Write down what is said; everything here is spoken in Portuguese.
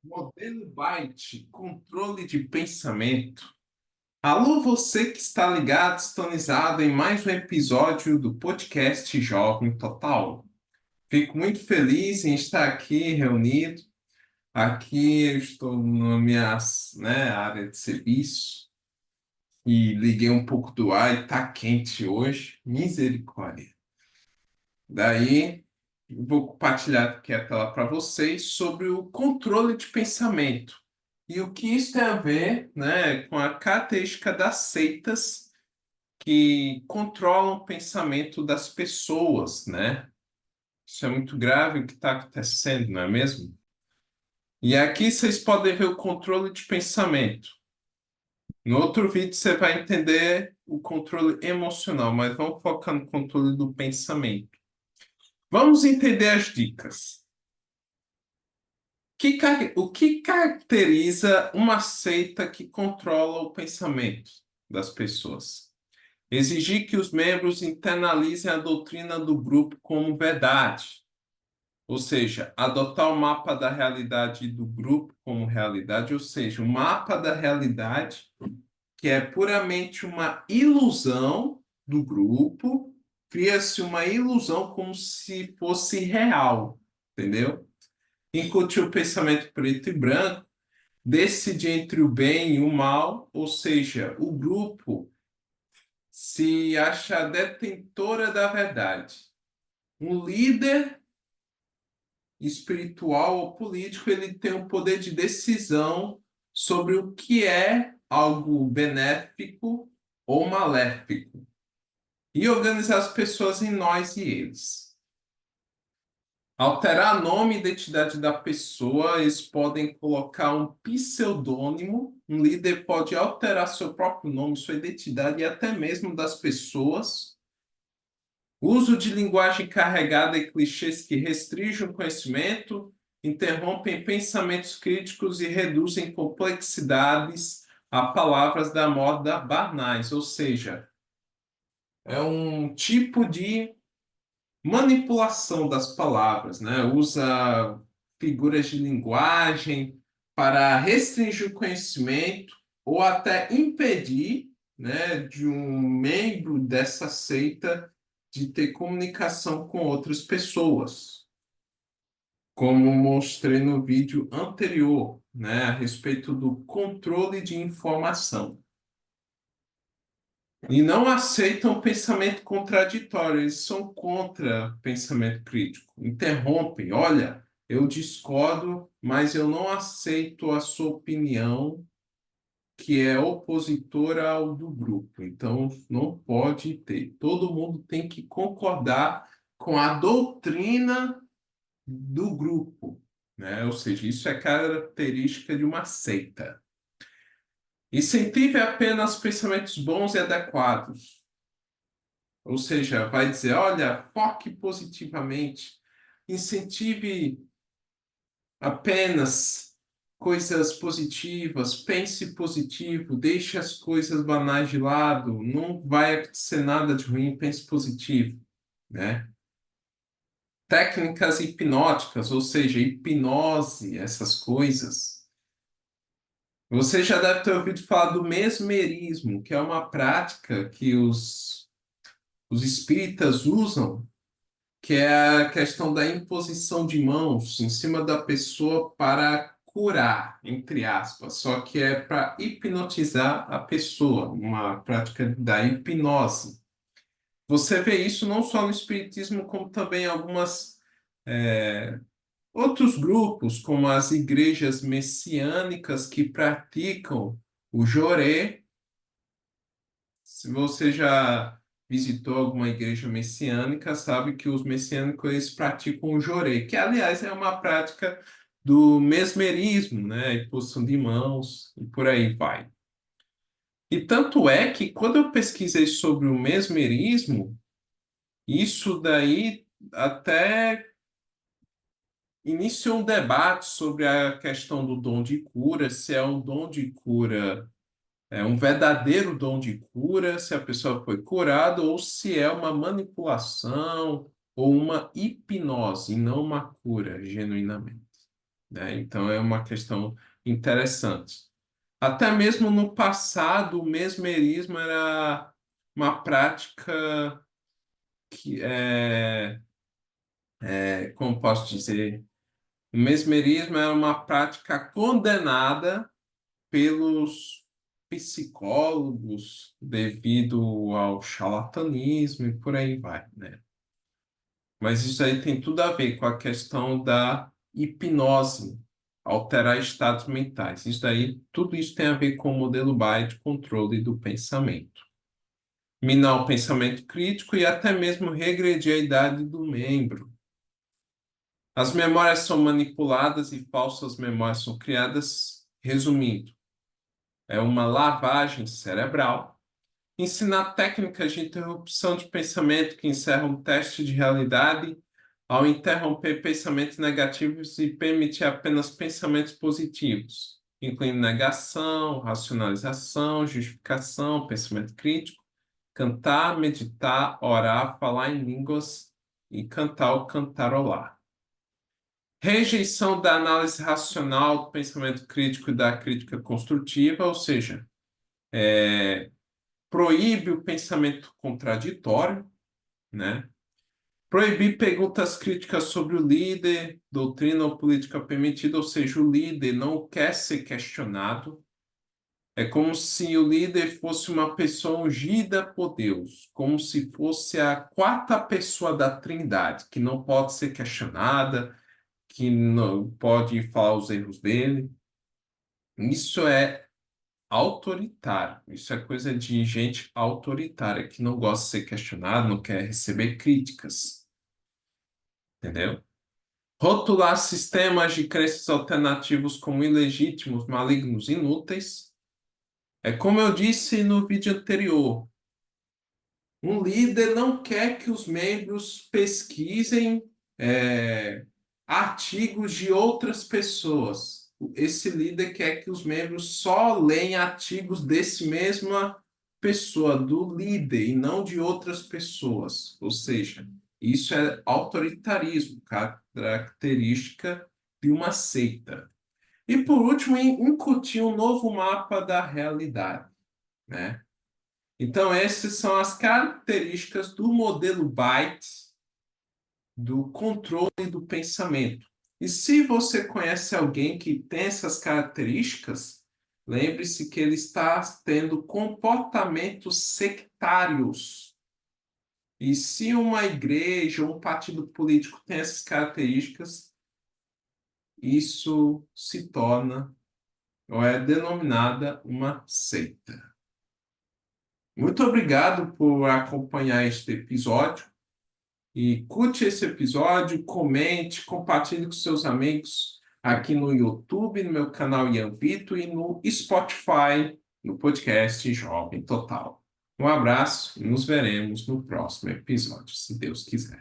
Modelo Byte, controle de pensamento. Alô, você que está ligado, sintonizado em mais um episódio do podcast Jovem Total. Fico muito feliz em estar aqui reunido. Aqui eu estou na minha, área de serviço e liguei um pouco do ar e está quente hoje. Misericórdia. Daí, eu vou compartilhar aqui a tela para vocês sobre o controle de pensamento. E o que isso tem a ver, né, com a característica das seitas que controlam o pensamento das pessoas, né? Isso é muito grave o que está acontecendo, não é mesmo? E aqui vocês podem ver o controle de pensamento. No outro vídeo você vai entender o controle emocional, mas vamos focar no controle do pensamento. Vamos entender as dicas. O que caracteriza uma seita que controla o pensamento das pessoas? Exigir que os membros internalizem a doutrina do grupo como verdade, ou seja, adotar o mapa da realidade do grupo como realidade, ou seja, o mapa da realidade que é puramente uma ilusão do grupo, cria-se uma ilusão como se fosse real, entendeu? Incutir o pensamento preto e branco, decide entre o bem e o mal, ou seja, o grupo se acha detentora da verdade. Um líder espiritual ou político, ele tem o poder de decisão sobre o que é algo benéfico ou maléfico e organizar as pessoas em nós e eles. Alterar nome e identidade da pessoa, eles podem colocar um pseudônimo. Um líder pode alterar seu próprio nome, sua identidade e até mesmo das pessoas. Uso de linguagem carregada e clichês que restringem o conhecimento, interrompem pensamentos críticos e reduzem complexidades a palavras da moda banais, ou seja, é um tipo de manipulação das palavras, né? Usa figuras de linguagem para restringir o conhecimento ou até impedir, né, de um membro dessa seita de ter comunicação com outras pessoas, como mostrei no vídeo anterior, né, a respeito do controle de informação. E não aceitam pensamento contraditório, eles são contra pensamento crítico. Interrompem, olha, eu discordo, mas eu não aceito a sua opinião, que é opositora ao do grupo. Então, não pode ter. Todo mundo tem que concordar com a doutrina do grupo, né? Ou seja, isso é característica de uma seita. Incentive apenas pensamentos bons e adequados. Ou seja, vai dizer, olha, foque positivamente, incentive apenas coisas positivas, pense positivo, deixe as coisas banais de lado, não vai acontecer nada de ruim, pense positivo, né? Técnicas hipnóticas, ou seja, hipnose, essas coisas. Você já deve ter ouvido falar do mesmerismo, que é uma prática que os espíritas usam, que é a questão da imposição de mãos em cima da pessoa para curar, entre aspas, só que é para hipnotizar a pessoa, uma prática da hipnose. Você vê isso não só no espiritismo, como também em algumas outros grupos, como as igrejas messiânicas que praticam o jorê. Se você já visitou alguma igreja messiânica, sabe que os messiânicos eles praticam o jorê, que aliás é uma prática do mesmerismo, né? Imposição de mãos e por aí vai. E tanto é que quando eu pesquisei sobre o mesmerismo, isso daí até iniciou um debate sobre a questão do dom de cura, se é um dom de cura um verdadeiro dom de cura, se a pessoa foi curada, ou se é uma manipulação ou uma hipnose, e não uma cura, genuinamente. né? Então é uma questão interessante. Até mesmo no passado, o mesmerismo era uma prática que como posso dizer, o mesmerismo era uma prática condenada pelos psicólogos devido ao charlatanismo e por aí vai, né? Mas isso aí tem tudo a ver com a questão da hipnose, alterar estados mentais. Tudo isso tem a ver com o modelo Bayes de controle do pensamento. Minar o pensamento crítico e até mesmo regredir a idade do membro. As memórias são manipuladas e falsas memórias são criadas. Resumindo, é uma lavagem cerebral. Ensinar técnicas de interrupção de pensamento que encerram o teste de realidade ao interromper pensamentos negativos e permitir apenas pensamentos positivos, incluindo negação, racionalização, justificação, pensamento crítico, cantar, meditar, orar, falar em línguas e cantar ou cantarolar. Rejeição da análise racional do pensamento crítico e da crítica construtiva, ou seja, proíbe o pensamento contraditório, né? Proibir perguntas críticas sobre o líder, doutrina ou política permitida, ou seja, o líder não quer ser questionado. É como se o líder fosse uma pessoa ungida por Deus, como se fosse a quarta pessoa da Trindade, que não pode ser questionada, que não pode falar os erros dele. Isso é autoritário. Isso é coisa de gente autoritária, que não gosta de ser questionado, não quer receber críticas. Entendeu? Rotular sistemas de crenças alternativos como ilegítimos, malignos, inúteis. É como eu disse no vídeo anterior. Um líder não quer que os membros pesquisem artigos de outras pessoas. Esse líder quer que os membros só leiam artigos desse mesma pessoa, do líder, e não de outras pessoas. Ou seja, isso é autoritarismo, característica de uma seita. E por último, incutir um novo mapa da realidade, né? Então, essas são as características do modelo Byte do controle do pensamento. E se você conhece alguém que tem essas características, lembre-se que ele está tendo comportamentos sectários. E se uma igreja, um partido político tem essas características, isso se torna ou é denominada uma seita. Muito obrigado por acompanhar este episódio. E curte esse episódio, comente, compartilhe com seus amigos aqui no YouTube, no meu canal Ian Vitor e no Spotify, no podcast Jovem Total. Um abraço e nos veremos no próximo episódio, se Deus quiser.